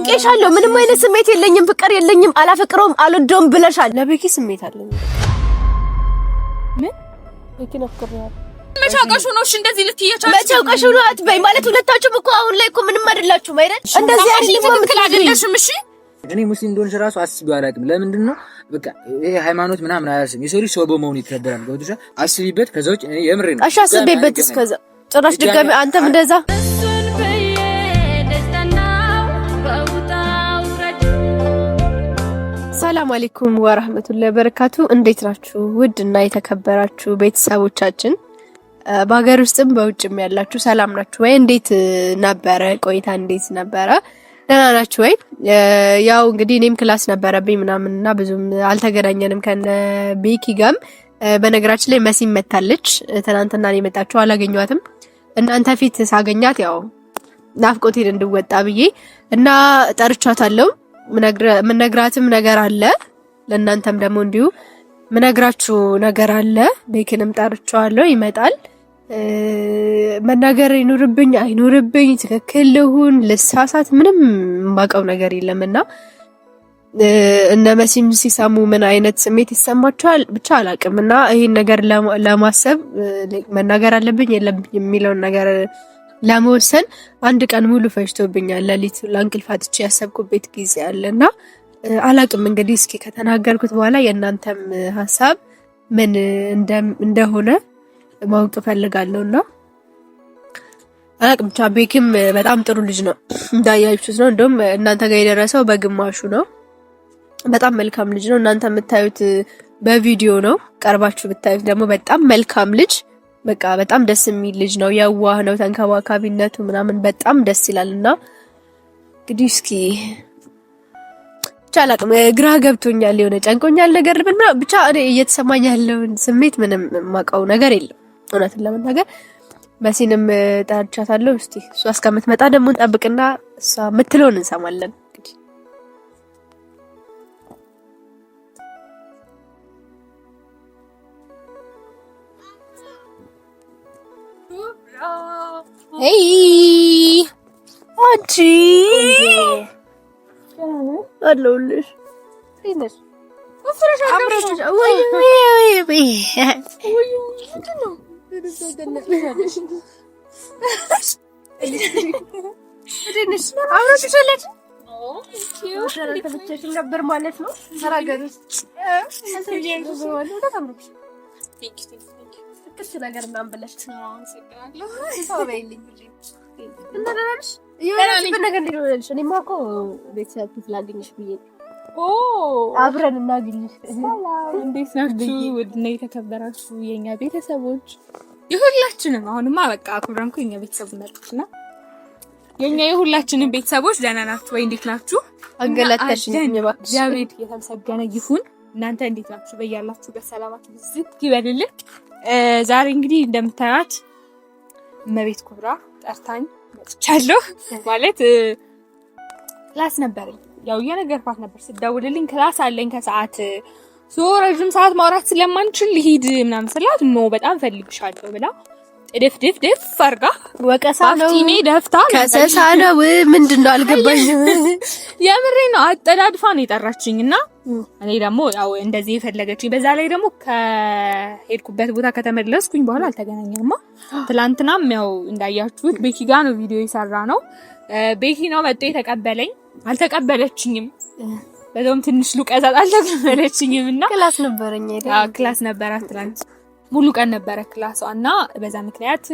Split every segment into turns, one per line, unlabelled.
አውቄሻለሁ ምንም አይነት ስሜት የለኝም ፍቅር የለኝም አላፈቅረውም አልወደውም ብለሻል ለቤኪ ስሜት አለኝ ምን ቤኪን አፍቅረዋል መቻቀሹ ነው እሺ እንደዚህ ልትየቻችሁ መቻቀሹ ነው አትበይ ማለት ሁለታችሁም እኮ አሁን ላይ እኮ ምንም አይደላችሁም አይደል እንደዚህ አይደለም ምትላደለሽም እሺ
እኔ ሙስሊም እንደሆንሽ ራሱ አስቢው አላውቅም ለምንድን ነው በቃ ይሄ ሃይማኖት ምናምን አያስብም የሰው ልጅ ሰው በመሆኑ ይከበራል ገብቶሻል አስቢበት ከዛ ውጭ እኔ የምሬ ነው
እሺ አስቢበት እስከዛ ጭራሽ ድጋሚ አንተም እንደዛ ሰላም አለይኩም ወራህመቱላሂ ወበረካቱ እንዴት ናችሁ ውድና የተከበራችሁ ቤተሰቦቻችን በአገር ውስጥም በውጭም ያላችሁ ሰላም ናችሁ ወይ እንዴት ነበረ ቆይታ እንዴት ነበረ ደህና ናችሁ ወይ ያው እንግዲህ እኔም ክላስ ነበረብኝ ምናምንና ብዙም አልተገናኘንም ከነ ቤኪ ጋም በነገራችን ላይ መሲ መታለች ትናንትና ነው የመጣችው አላገኘኋትም እናንተ ፊት ሳገኛት ያው ናፍቆቴን እንድወጣ ብዬ እና ጠርቻታለሁ ምነግራትም ነገር አለ ለእናንተም ደግሞ እንዲሁ ምነግራችሁ ነገር አለ ቤኪንም ጠርቻለሁ ይመጣል መናገር ይኑርብኝ አይኑርብኝ ትክክል ልሁን ልሳሳት ምንም ማቀው ነገር የለምና እነ መሲም ሲሰሙ ምን አይነት ስሜት ይሰማቸዋል ብቻ አላቅምና ይሄን ነገር ለማሰብ መናገር አለብኝ የለብኝ የሚለው ነገር ለመወሰን አንድ ቀን ሙሉ ፈጅቶብኛል ለሊት ለእንቅልፍ አጥቼ ያሰብኩበት ጊዜ አለና አላቅም እንግዲህ እስኪ ከተናገርኩት በኋላ የእናንተም ሐሳብ ምን እንደሆነ ማወቅ ፈልጋለሁና አላቅም ብቻ ቤኪም በጣም ጥሩ ልጅ ነው እንዳያችሁት ነው እንደውም እናንተ ጋር የደረሰው በግማሹ ነው በጣም መልካም ልጅ ነው እናንተ የምታዩት በቪዲዮ ነው ቀርባችሁ ብታዩት ደግሞ በጣም መልካም ልጅ በቃ በጣም ደስ የሚል ልጅ ነው ያዋህ ነው ተንከባካቢነቱ ምናምን በጣም ደስ ይላልና እንግዲህ እስኪ ቻላቅም ግራ ገብቶኛል የሆነ ጨንቆኛል ነገር ብቻ እኔ እየተሰማኝ ያለውን ስሜት ምንም ማቀው ነገር የለም እውነት ለመናገር መሲንም ጠርቻታለሁ እስቲ እሷ እስከምትመጣ ደግሞ እንጠብቅና እሷ ምትለውን እንሰማለን Hey, Auntie. Hello, Liz. Finish. What for a show? Wait. ከሱ ነገር ምናምን ብለሽ ነው ሰቀራለሁ ታውበይልኝ እንዴ እንደናልሽ ይሄን ነገር እንዲሆንልሽ እኔ ማኮ ቤተሰብ ፍላግኝሽ ብዬ አብረን እናግኝሽ ሰላም እንዴት ናችሁ ውድና የተከበራችሁ የኛ ቤተሰቦች የሁላችንም አሁንማ በቃ አክብረንኩ የኛ ቤተሰብ ነጥና የኛ የሁላችንም ቤተሰቦች ደህና ናችሁ ወይ እንዴት ናችሁ አገላታሽኝ ባክሽ እግዚአብሔር የተመሰገነ ይሁን እናንተ እንዴት ናችሁ በያላችሁ በሰላማችሁ ዝቅ ይበልልኝ ዛሬ እንግዲህ እንደምታዩት መቤት ኩብራ ጠርታኝ መጥቻለሁ ማለት ክላስ ነበርኝ ያው የነገርኳት ነበር ስደውልልኝ ክላስ አለኝ ከሰዓት ረጅም ሰዓት ማውራት ስለማንችል ልሂድ ምናምን ስላት ነው በጣም ፈልግሻለሁ ብላ ድፍ ፈርጋ ወቀሳ ነው ቲሜ ደፍታ ከሰሳ ነው ምንድነው አልገባኝም የምሬ ነው አጠዳድፋ ነው የጠራችኝና እኔ ደግሞ ያው እንደዚህ የፈለገችኝ በዛ ላይ ደግሞ ከሄድኩበት ቦታ ከተመለስኩኝ በኋላ አልተገናኘንማ ትላንትናም ያው እንዳያችሁት ቤኪ ጋር ነው ቪዲዮ የሰራ ነው ቤኪ ነው መጥቶ የተቀበለኝ አልተቀበለችኝም በዛም ትንሽ ሉቀዛት አልተቀበለችኝምና ክላስ ነበረኝ አይደል ክላስ ነበራት ትላንት ሙሉ ቀን ነበረ ክላሷና በዛ ምክንያት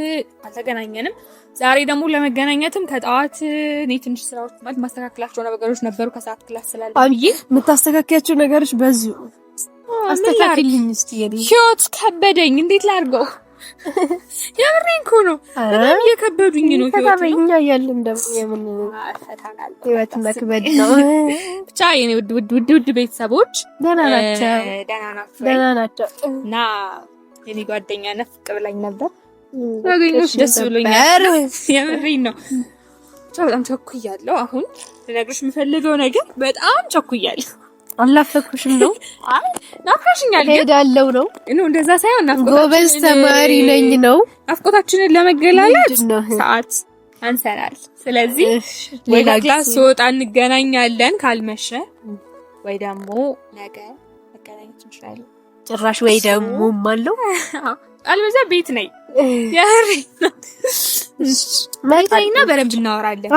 አልተገናኘንም ዛሬ ደግሞ ለመገናኘትም ከጣዋት እኔ ትንሽ ስራዎች ማለት ማስተካከላቸው ነገሮች ነበሩ ከሰዓት ክላስ ስላለ አብይ የምታስተካክያቸው ነገሮች በዙ አስተካክልኝ እስቲ ህይወት ከበደኝ እንዴት ላድርገው ያምረኝ እኮ ነው በጣም እየከበዱኝ ነው ከተበኛ ያለን ደግሞ የምን ህይወት መክበድ ነው ብቻ የኔ ውድ ቤተሰቦች ደህና ናቸው እና የኔ ጓደኛ ነፍቅ ብላኝ ነበር ወገኞች ደስ ብሎኛል የምሬን ነው በጣም ቸኩያለሁ አሁን ለነገርሽ የምፈልገው ነገር በጣም ቸኩያለሁ አላፈኩሽም ነው አይ ናፍቀሽኛል ሄዳለው ነው እንደዛ ሳይሆን ናፍቆታችን ጎበዝ ተማሪ ነኝ ነው ናፍቆታችንን ለመገላለጥ ሰዓት
አንሰናል። ስለዚህ ወይ ክላስ ስወጣ እንገናኛለን ካልመሸ፣ ወይ ደግሞ ነገ መገናኘት እንችላለን።
ጭራሽ ወይ ደግሞ ማለው
አልበዛ ቤት ነኝ ያሬ ማይታይና በረብ እናወራለን።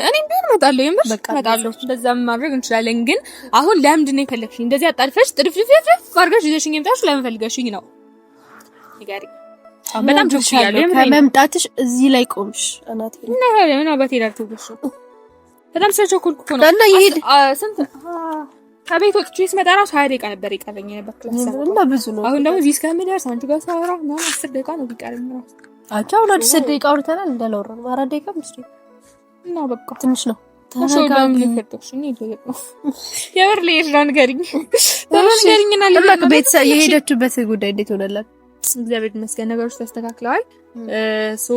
እኔ ቢሆን እመጣለሁ፣ የምር እመጣለሁ። እንደዛም ማድረግ እንችላለን። ግን አሁን ለምንድን ነው የፈለግሽኝ? እንደዚህ አጣልፈሽ ጥድፍድፍ አድርገሽ ይዘሽኝ የምታሽ ለምን ፈልገሽኝ ነው? ይጋሪ በጣም ቸኩያለሁ።
ከመምጣትሽ እዚህ ላይ ቆምሽ እናቴ
ምን አባቴ ዳርቶብሽ በጣም ስለቸኮልኩ እኮ ነው።
እና ይሄድ
ስንት ከቤት ወጥቼ ስመጣ ራሱ 20 ደቂቃ ነበር የቀረኝ ነበር ክላስ
እና ብዙ ነው።
አሁን ደግሞ እዚህ እስከምደርስ አንቺ ጋር ሳወራ ነው 10 ደቂቃ ነው ቢቀርም ራሱ
አቻው ነው 10 ደቂቃ አውርተናል። እንዳላወራን 4 ደቂቃ ምስቲ
እና በቃ
ትንሽ ነው።
ተረጋግኝ ልፈጥሽኝ ይደረግ የበር ለይሽ ንገሪኝ ንገሪኝና
ለማክ ቤተሰብ የሄደችበት ጉዳይ እንዴት ሆነላት?
እግዚአብሔር ይመስገን ነገሮች ተስተካክለዋል። ሶ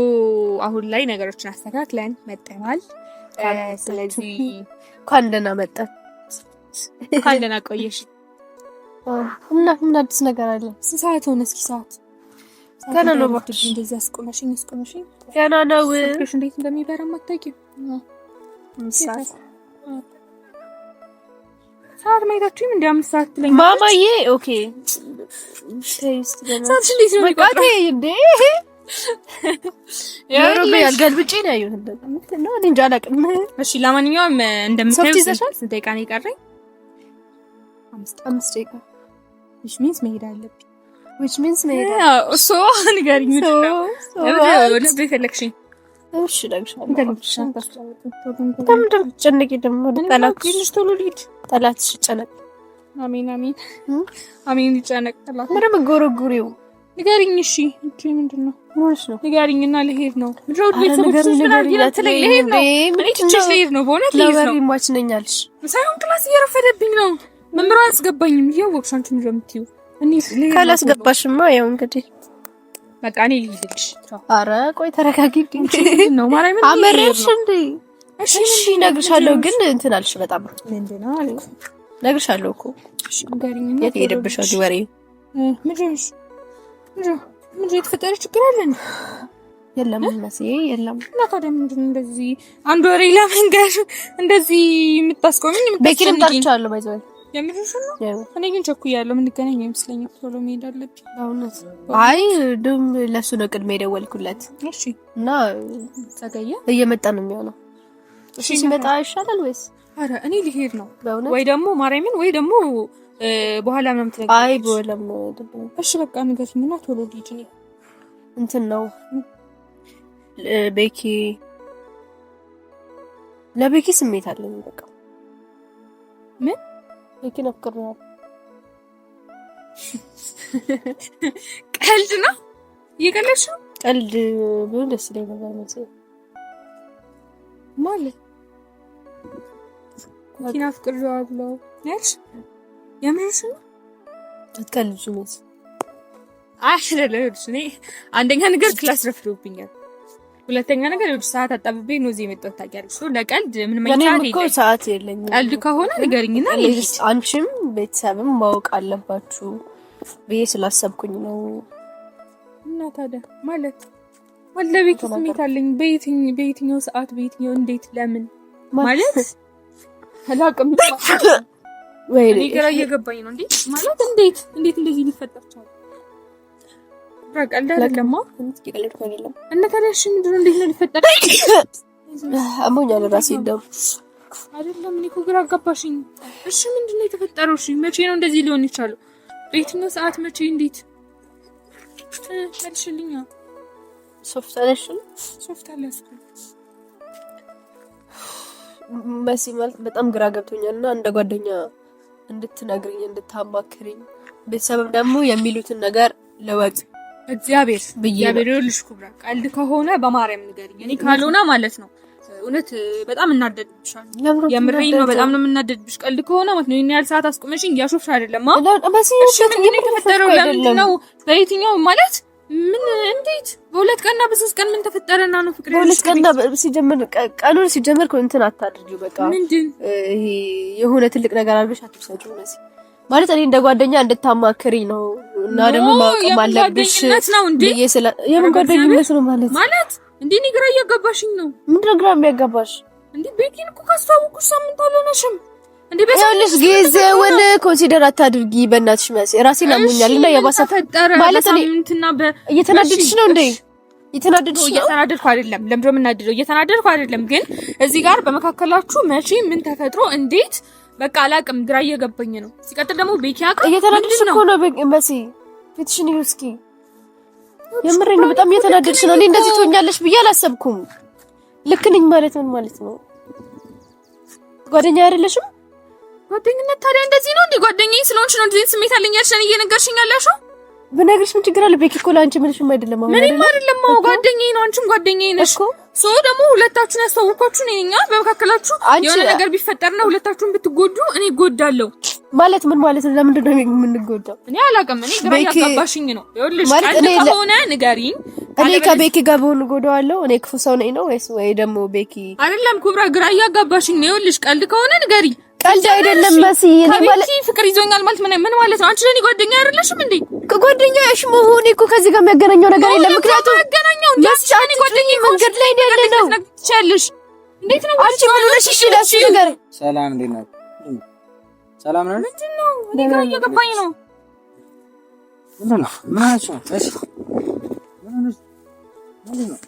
አሁን ላይ ነገሮችን አስተካክለን መጠናል። ስለዚህ
ካንደና መጣ
ካንደና ቆየሽ
እና ምን አዲስ ነገር አለ?
ሰዓት ሆነ። እስኪ ሰዓት
ገና ነው ባክሽ።
እንደዚህ አስቆመሽኝ
ገና ነው።
እሺ እንዴት እንደሚበራ ማታውቂው ሰዓት ማይታችሁም እንደ 5 ሰዓት ትለኝ
ማማዬ። ኦኬ ቴስት ገና
ሰዓት እንዴት ነው የሚቆጥረው እንዴ?
ያሮብ ያልገልብጪ ነው ያዩት ነው እንዴ አላውቅም።
እሺ ለማንኛውም እንደምታዩት ስንት ደቂቃ ነው የቀረኝ?
5 ደቂቃ
which means መሄድ አለብኝ።
which means መሄድ
ሶ ንገሪኝ ነው ወደ ቤት ፈለግሽኝ?
እሺ ደግሻለሁ። ተምደም ጨነቂ ደሞ ጠላትሽ ቶሎ ሊድ ጠላትሽ ጨነቅ።
አሜን አሜን አሜን ይጨነቅ ጠላት
ምንም ጎረጉሪው
ንገሪኝ። እሺ እንዴ ምንድነው
ማለት ነው?
ንገሪኝና ልሄድ ነው። ምድረው ቤተሰቦችሽ ምናምን ይላትልኝ ልሄድ ነው። ምን ይችላል ልሄድ ነው። በእውነት ልሄድ ነው።
ለበሪ ማች ነኛልሽ
ሳይሆን ክላስ እየረፈደብኝ ነው። መምራው አያስገባኝም። እያወቅሽ አንቺ ምን እንደምትይው እኔ
ካላስገባሽማ ያው እንግዲህ
በቃ እኔ ልሂድልሽ።
ኧረ ቆይ ተረጋጊ
ነው ማርያም
አመረሽ እንዴ? እሺ እነግርሻለሁ። ግን እንትን አልሽ በጣም
ምንድነው አልኩ።
እነግርሻለሁ እኮ
እሺ ንገሪኝና
የት ሄደብሻል ወሬ?
ምንድነው የተፈጠረ ችግር አለ እንዴ?
የለም መሲ የለም።
እና ታዲያ ምንድነው እንደዚህ አንድ ወሬ ለመንገር እንደዚህ የምታስቆሚኝ?
በኪንም ጠርቻለሁ ባይዘው
የምርሽ ነው። እኔ ግን ቸኩያለሁ። ምን ገናኝ አይመስለኝም። ቶሎ መሄድ አለብኝ።
አሁንስ አይ ደም ለሱ ነው ቅድሜ የደወልኩለት።
እሺ
እና
ዘገየ
እየመጣ ነው የሚሆነው። እሺ ሲመጣ ይሻላል ወይስ?
አረ እኔ ልሄድ ነው ወይ ደግሞ ማርያምን ወይ ደግሞ በኋላ ምንም ትነግሪኝ?
አይ በኋላም ነው አይደለም።
እሺ በቃ ንገሪኝና ቶሎ ልሂድ። እኔ
እንትን ነው ቤኪ ለቤኪ ስሜት አለኝ። በቃ
ምን
ቤኪ ነፍቅራለሁ።
ቀልድ ነው እየቀለድሽ ነው?
ቀልድ ቢሆን ደስ ይለኝ ነበር መሰለኝ።
ማለት ቤኪ ነፍቅራለሁ ነሽ? የምርሽ ነው?
አትቀልጂ ነው።
አይደለም እኔ አንደኛ ነገር ክላስ ረፍዶብኛል። ሁለተኛ ነገር ሰዓት አጣብቤ ነው እዚህ የመጣሁት ታውቂያለሽ። ለቀልድ ምን ማለት
ነው? ሰዓት የለኝም።
ቀልድ ከሆነ ንገሪኝና
አንቺም ቤተሰብም ማወቅ አለባችሁ ብዬ ስላሰብኩኝ ነው።
እና ታዲያ ማለት ወለቤት ስሜት አለኝ። በየትኛው ሰዓት በየትኛው እንዴት ለምን ማለት አላውቅም።
ወይ
እኔ ግራ እየገባኝ ነው። እንዴ ማለት እንዴት እንደዚህ ሊፈጠር ቻለ? ቀልድ አይደለም
አይደለም።
እና ታዲያ እሺ ምንድነው? እንዴት ነው ሊፈጠር?
አሞኛል ራሴ እንደው
አይደለም። እኔ እኮ ግራ አጋባሽኝ። እሺ ምንድነው የተፈጠረው? እሺ መቼ ነው እንደዚህ ሊሆን ይችላል? በየትኛው ሰዓት መቼ እንዴት? መልሽልኛ። ሶፍት አለስኩ
መሲ ማለት በጣም ግራ ገብቶኛልና እንደ ጓደኛ እንድትነግሪኝ እንድታማክሪኝ፣ ቤተሰብም ደግሞ የሚሉትን ነገር ለወጥ
እግዚአብሔር ይልሽ ኩብራ። ቀልድ ከሆነ በማርያም ንገሪኝ። እኔ ካልሆነ ማለት ነው እውነት በጣም እናደድብሻለሁ። የምሬን ነው። በጣም ነው የምናደድብሽ። ቀልድ ከሆነ ማለት ነው። ያል ሰዓት አስቆመሽኝ እያሾፍሽ አይደለም። እሺ ምን ተፈጠረው? ለምንድን ነው በየትኛው ማለት ምን እንዴት በሁለት ቀንና በሶስት ቀን ምን ተፈጠረና ነው ፍቅር?
በሁለት ቀንና ቀኑን ሲጀምር እንትን አታድርጊው። በቃ
ምንድን
ይሄ የሆነ ትልቅ ነገር አልበሽ አትብሰጪው ነው ማለት እኔ እንደ ጓደኛ እንድታማክሪኝ ነው። እና ደግሞ ማውቀም አለብሽ
ነው እንዴ?
የምን ጓደኝነት ነው ማለት
እንዴ እኔ ግራ እያጋባሽኝ ነው።
ምንድን ነው ግራ የሚያጋባሽ?
እንዴ ቤኪን እኮ ካስተዋወኩሽ ሳምንት አልሆነሽም እንዴ?
በሳምንት ጊዜውን ኮንሲደር አታድርጊ በእናትሽ መሲ። ራሴን አሞኛልና የባሰ ማለት ነው። እየተናደድሽ ነው እንዴ?
እየተናደድኩ አይደለም። ለምንድነው የምናደደው? እየተናደድኩ አይደለም። ግን እዚህ ጋር በመካከላችሁ መቼ ምን ተፈጥሮ እንዴት በቃ አላቅም፣ ግራ እየገባኝ ነው። ሲቀጥል ደግሞ ቤኪ አቃ
እየተናደድሽ እኮ ነው መሲ። ፊትሽን ይኸው እስኪ። የምሬን ነው። በጣም እየተናደድሽ ነው። እኔ እንደዚህ ትሆኛለሽ ብዬ አላሰብኩም። ልክ ነኝ ማለት ምን ማለት ነው? ጓደኛ አይደለሽም?
ጓደኝነት ታዲያ እንደዚህ ነው እንዴ? ጓደኛዬ ስለሆንሽ ነው እንደዚህ ስሜት አለኝ ያልሽኝ እየነገርሽኝ ያለሽው?
ብነግርሽ ምን ችግር አለ? ቤኪ እኮ ላንቺ ምንሽም አይደለም።
ምንም አይደለም። ጓደኛዬ ነው፣ አንቺም ጓደኛዬ ነሽ እኮ። ሶ ደግሞ ሁለታችሁን ያስተዋወቅኳችሁ ነኝ። በመካከላችሁ የሆነ ነገር ቢፈጠርና ሁለታችሁን ብትጎዱ እኔ እጎዳለሁ
ማለት ምን ማለት ነው? ለምንድን ነው የምንጎዳው?
እኔ አላውቅም። እኔ ግራ ያጋባሽኝ ነው። ይኸውልሽ አንተ ከሆነ ንገሪኝ።
እኔ ከቤኪ ጋር ብሆን እጎዳዋለሁ? እኔ ክፉ ሰው ነኝ ነው ወይስ ወይ ደግሞ ቤኪ
አይደለም? ኩብራ ግራ ያጋባሽኝ ነው። ይኸውልሽ ቀልድ ከሆነ ንገሪኝ።
ቀልድ አይደለም መሲ። እኔ ማለት
ፍቅር ይዞኛል ማለት ምን ማለት ነው? አንቺ ለኔ ጓደኛ አይደለሽም እንዴ?
ከጓደኛሽ መሆኔ እኮ ከዚህ ጋር የሚያገናኘው ነገር የለም። ምክንያቱም
ያገናኘው
እንደዚህ አንቺ ጓደኛ መንገድ ላይ ያለ ነው
ትችያለሽ። እንዴት ነው
አንቺ ምን ሆነሽ? እሺ ላስ ነገር
ሰላም እንዴት ነው? ሰላም ነው።
ምንድን ነው? እኔ ግራ እየገባኝ ነው።
ምንድን ነው? ምን አልሽ? እሺ ምንድን ነው?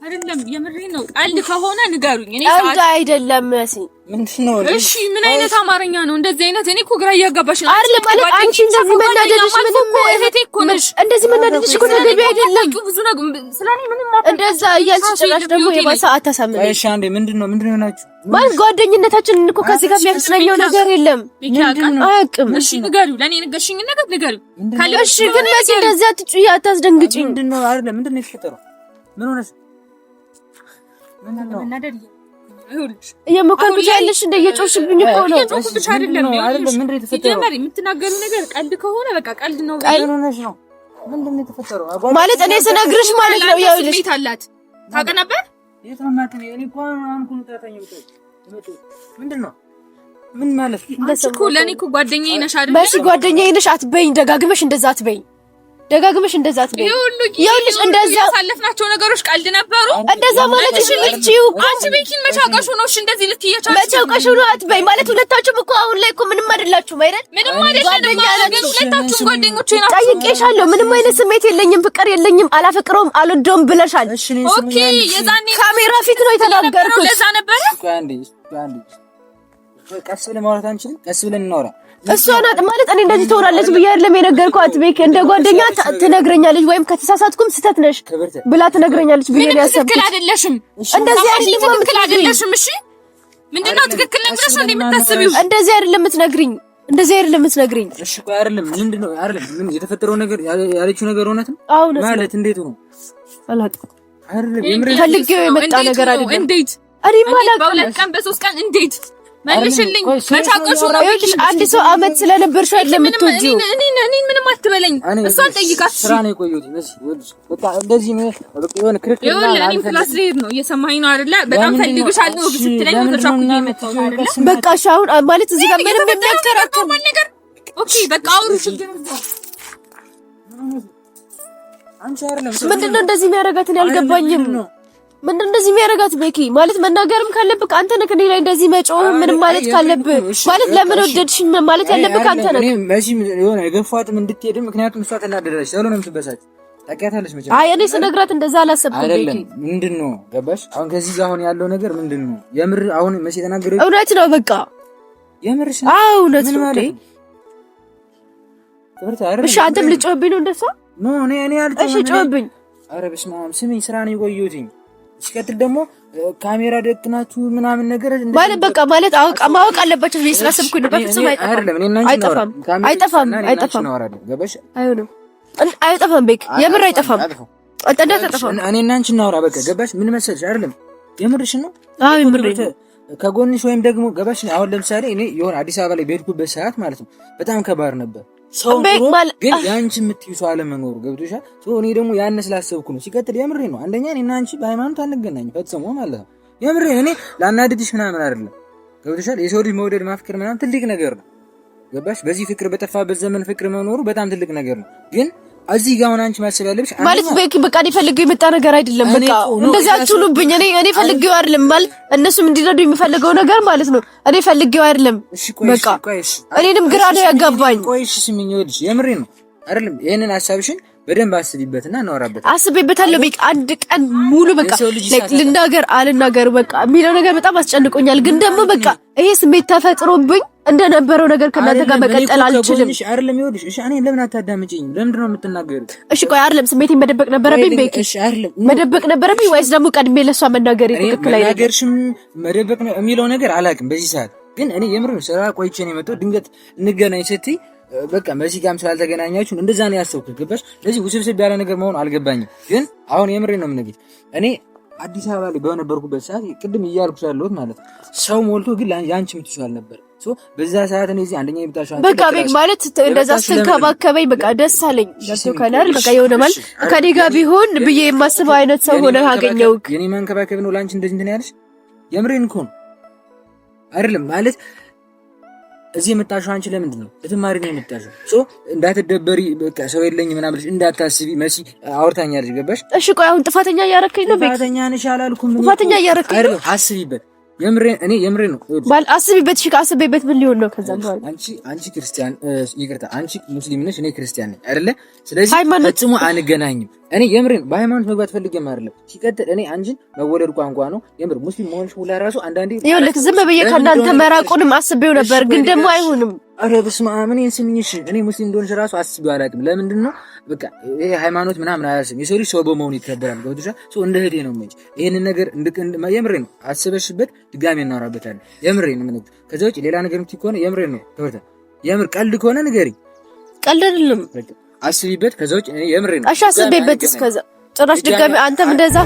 አይደለም የምሬን ነው። ቀልድ ከሆነ ንገሩኝ። እኔ
ቀልድ አይደለም መሲ።
ምንድን ነው?
እሺ ምን አይነት አማርኛ ነው እንደዚህ አይነት? እኔ እኮ ግራ እያጋባሽ ነው።
አይደለም ማለት አንቺ እንደዚህ መናደድሽ ምንም
እህቴ እኮ ነሽ።
እንደዚህ መናደድሽ እኮ ተገቢ አይደለም።
ብዙ ነገር ስለኔ ምንም ማለት
እንደዛ እያልሽ ጭራሽ ደግሞ የባሰ አታሳምኝ።
እሺ አንዴ ምንድን ነው ናችሁ?
ማለት ጓደኝነታችን እኮ ከዚህ ጋር የሚያስናኘው ነገር የለም። አያውቅም።
እሺ ንገሪው፣ ለኔ ነገርሽኝ ነገር ንገሪው።
እሺ ግን መሲ እንደዚህ አትጩይ፣ አታስደንግጪ።
ምንድን ነው? አይደለም ምንድን ነው የተፈጠረው? ምን ሆነሽ?
የምኮርብሽ ያለሽ እንደ እየጮሽብኝ እኮ ነው።
እየጮሽብሽ አይደለም። አይደለም ምንድን ነው የተፈጠረው? የምትናገሩ ነገር ቀልድ ከሆነ በቃ ቀልድ ነው።
ምን ሆነሽ ነው? ምንድን ነው የተፈጠረው?
ማለት እኔ ስነግርሽ ማለት ነው ያውልሽ
ቤት አላት ታውቅ ነበር።
የት ነው እናት? እኔ እኮ አንኩን ታታኝ ምንድን ነው? ምን ማለት
አንቺ እኮ ለኔ እኮ ጓደኛዬ ነሽ አይደል?
በሽ ጓደኛዬ ነሽ አትበይኝ። ደጋግመሽ እንደዛ አትበይኝ። ይኸውልሽ እንደዛ
ያሳለፍናቸው ነገሮች ቀልድ ነበሩ።
እንደዛ ማለት እሺ ልትይው
አንቺ ቤኪን መቻቀሹ ነው። እሺ እንደዚህ ልትይያቻችሁ
መቻቀሹ ነው አትበይ። ማለት ሁለታችሁም እኮ አሁን ላይ እኮ ምንም አይደላችሁም አይደል?
ምንም አይደለም። ግን ሁለታችሁም ጓደኞቼ ናችሁ።
ጠይቄሻለሁ። ምንም አይነት ስሜት የለኝም፣ ፍቅር የለኝም፣ አላፈቅረውም፣ አልወደውም ብለሻል።
ኦኬ የዛኔ
ካሜራ ፊት ነው የተናገርኩት።
ለዛ ነበር።
ቀስ ብለን ማውራት አንችልም? ቀስ ብለን እናውራ።
እሷ ናት ማለት እኔ እንደዚህ ትሆናለች ብዬ አይደለም የነገርኳት። ቤክ እንደ ጓደኛ ትነግረኛለች፣ ወይም ከተሳሳትኩም ስህተት ነሽ ብላ ትነግረኛለች ብዬ ነው ያሰብኩት።
ትክክል አይደለሽም።
እንደዚህ አይደለም።
ትክክል አይደለሽም። እሺ ምንድነው ትክክል ነግረሽ እንዴ የምታስቢው?
እንደዚህ አይደለም የምትነግሪኝ። እንደዚህ አይደለም የምትነግሪኝ።
እሺ ቆይ አይደለም ምንድነው? አይደለም ምን የተፈጠረው ነገር ያለችው ነገር እውነት ነው ማለት እንዴት ነው?
አላውቅም።
አይደለም የምር
ፈልጌው የመጣ ነገር አይደለም።
እንዴት
እኔ ማለት
በሁለት ቀን በሶስት ቀን እንዴት መልሽልኝ። መቻቀሹ ነው።
አንድ ሰው አመት ስለነበርሽ አይደለም የምትወጂው።
እኔ ምንም አትበለኝ። እሷን ጠይቃት።
ስራ ነው የቆየሁት በቃ እንደዚህ ነው። በቃ የሆነ ክርክር እና
እኔ ክላስ ልሄድ ነው። እየሰማኸኝ ነው አይደለ? በጣም ፈልግሻለሁ ስትለኝ ተሻኩኝ የመጣው አይደለ?
በቃ እሺ አሁን ማለት እዚህ ጋር ምንም የሚያከራክር
ነገር ኦኬ በቃ አውሩ። ችግር
አንቺ አይደለም
ምንድነው እንደዚህ የሚያደርጋት? እኔ አልገባኝም። ምንድነው እንደዚህ የሚያደርጋት? ቤኪ ማለት መናገርም ካለብህ አንተ ነህ። እኔ ላይ እንደዚህ መጮህ ምንም ማለት ካለብህ ማለት ለምን ወደድሽኝ ማለት ያለብህ አንተ ነህ።
እኔ መቼም የሆነ የገፋትም እንድትሄድ ምክንያቱም እሷ ተናደደች ስለሆነ የምትበሳጭ ታውቂያታለሽ መቼም።
አይ እኔ ስነግራት እንደዛ አላሰብኩም። ቤኪ
ምንድነው ገባሽ? አሁን ከዚህ ጋር አሁን ያለው ነገር ምንድነው? የምር አሁን መቼ ተናገረች?
እውነት ነው በቃ
የምርሽ?
አዎ እውነት ነው። እሺ አንተም ልጮህብኝ ነው እንደሷ?
ኖ እኔ አልጮህም።
እሺ ጮህብኝ።
ኧረ በስመ አብ ስሚኝ፣ ስራ ነው የቆየሁትኝ። ሲቀጥል ደግሞ ካሜራ ደቅናችሁ ምናምን ነገር
ማለት በቃ ማለት ማወቅ አለባችሁ። እኔ ስላሰብኩኝ ነው። በፍጹም አይጠፋም።
ገባሽ?
አይሆንም፣ አይጠፋም። ቤክ የምር አይጠፋም። አጠፋም።
እኔ እና አንቺ እናውራ በቃ ገባሽ? ምን መሰልሽ አይደለም የምርሽ ነው።
አዎ የምር
ከጎንሽ ወይም ደግሞ ገባሽ? አሁን ለምሳሌ እኔ የሆነ አዲስ አበባ ላይ በሄድኩበት ሰዓት ማለት ነው በጣም ከባድ ነበር። ሰው ግን ያንቺ የምትይው ሰው አለመኖሩ ገብቶሻል። እኔ ደግሞ ያን ስላሰብኩ ነው። ሲቀጥል የምሬ ነው። አንደኛ እኔና አንቺ በሃይማኖት አንገናኝ ፈጽሞ ማለት ነው። የምሬ እኔ ላናድድሽ ምናምን አይደለም ገብቶሻል። የሰው ልጅ መውደድ ማፍቀር ምናምን ትልቅ ነገር ነው ገባሽ? በዚህ ፍቅር በጠፋበት ዘመን ፍቅር መኖሩ በጣም ትልቅ ነገር ነው። ግን እዚህ ጋር አሁን አንቺ ማሰብ ያለብሽ
ማለት በቃ እኔ ፈልጌው የመጣ ነገር አይደለም። በቃ እንደዚህ አትሉብኝ። እኔ ፈልጌው አይደለም ማለት እነሱም እንዲረዱ የሚፈልገው ነገር ማለት ነው። እኔ ፈልጌው አይደለም። በቃ እኔንም ግራ ነው ያጋባኝ።
ቆይሽ ስሚኝ፣ ይኸውልሽ የምሬን ነው አይደለም። ይሄንን ሐሳብሽን በደንብ አስቢበትና እናወራበት።
አስቤበታለሁ። በቃ አንድ ቀን ሙሉ በቃ ልናገር አልናገር በቃ የሚለው ነገር በጣም አስጨንቆኛል። ግን ደግሞ በቃ ይሄ ስሜት ተፈጥሮብኝ እንደነበረው ነገር ከእናንተ ጋር መቀጠል አልችልም።
አይደለም ይኸውልሽ፣ እሺ እኔ ለምን አታዳምጪኝ? ለምንድን ነው የምትናገሩት?
እሺ ቆይ አይደለም ስሜቴን መደበቅ ነበረብኝ። በቂ
እሺ አይደለም
መደበቅ ነበረብኝ ወይስ ደግሞ ቀድሜ ለሷ መናገር ትክክል አይደለም?
ነገርሽም መደበቅ ነው የሚለው ነገር አላውቅም በዚህ ሰዓት። ግን እኔ የምር ስራ ቆይቼ ነው የመጣሁት። ድንገት እንገናኝ ስትይ በቃ በዚህ ጋርም ስላልተገናኛችሁ እንደዛ ነው ያሰብኩት። ገባሽ? ስለዚህ ውስብስብ ያለ ነገር መሆን አልገባኝም። ግን አሁን የምሬን ነው የምነግርሽ እኔ አዲስ አበባ ላይ በነበርኩበት ሰዓት ቅድም እያልኩሽ ያለሁት ማለት ሰው ሞልቶ ግን ያንቺ የምትሻል ነበር። በዛ ሰዓት እኔ እዚህ አንደኛ የምታሻው
በቃ ቤት ማለት እንደዛ ስትንከባከበኝ በቃ ደስ አለኝ። ደስ ካላል በቃ የሆነ ማለት ከኔ ጋር ቢሆን ብዬ የማስበው አይነት ሰው ሆነ አገኘው።
የኔ መንከባከብ ነው ላንቺ እንደዚህ እንትን ያለሽ የምሬን እኮ ነው አይደለም ማለት እዚህ የምታሻው አንቺ ለምንድን ነው ለተማሪ ነው የምታሻው? እንዳትደበሪ በቃ ሰው የለኝ ምናምን ብለሽ እንዳታስቢ መሲ አውርታኛለሽ። ገባሽ?
እሺ ቆይ አሁን ጥፋተኛ እያረከኝ ነው።
ጥፋተኛ ነሽ አላልኩም።
ጥፋተኛ እያረከኝ ነው።
አስቢበት። የምሬን ነው።
ባል አስቢበት። እሺ ካስቢበት ምን ሊሆን ነው? ከዛ በኋላ
አንቺ ክርስቲያን ይቅርታ፣ አንቺ ሙስሊም ነሽ፣ እኔ ክርስቲያን ነኝ አይደለ? ስለዚህ ፈጽሞ አንገናኝም። እኔ የምሬን በሃይማኖት መግባት ፈልጌም አይደለም። ሲቀጥል እኔ አንቺን መወለድ ቋንቋ ነው። የምር ሙስሊም መሆንሽ ሁላ ራሱ አንዳንዴ
ይኸውልህ ዝም ብዬ ከእናንተ መራቁንም አስቤው ነበር፣ ግን ደግሞ አይሆንም።
አረ በስመ አብ እኔን ስሚኝሽ፣ እኔ ሙስሊም እንደሆንሽ ራሱ አስቤው አላውቅም። ለምንድን ነው በቃ ይሄ ሃይማኖት ምናምን አያስብም። የሰው ልጅ ሰው በመሆኑ ይከበራል። ገብቶሻል? እንደ እህቴ ነው እንጂ ይሄንን ነገር የምሬን ነው አስበሽበት ድጋሜ እናወራበታለን። የምሬን ነው። ከዛ ውጭ ሌላ ነገር የምትይ ከሆነ የምሬን ነው ተወርታ የምር ቀልድ ከሆነ ንገሪኝ።
ቀልድ አይደለም
አስቢበት። ከዛ ውጭ እኔ የምሬን ነው።
እሺ አስቤበት እስከዛ ጭራሽ ድጋሜ አንተም እንደዛ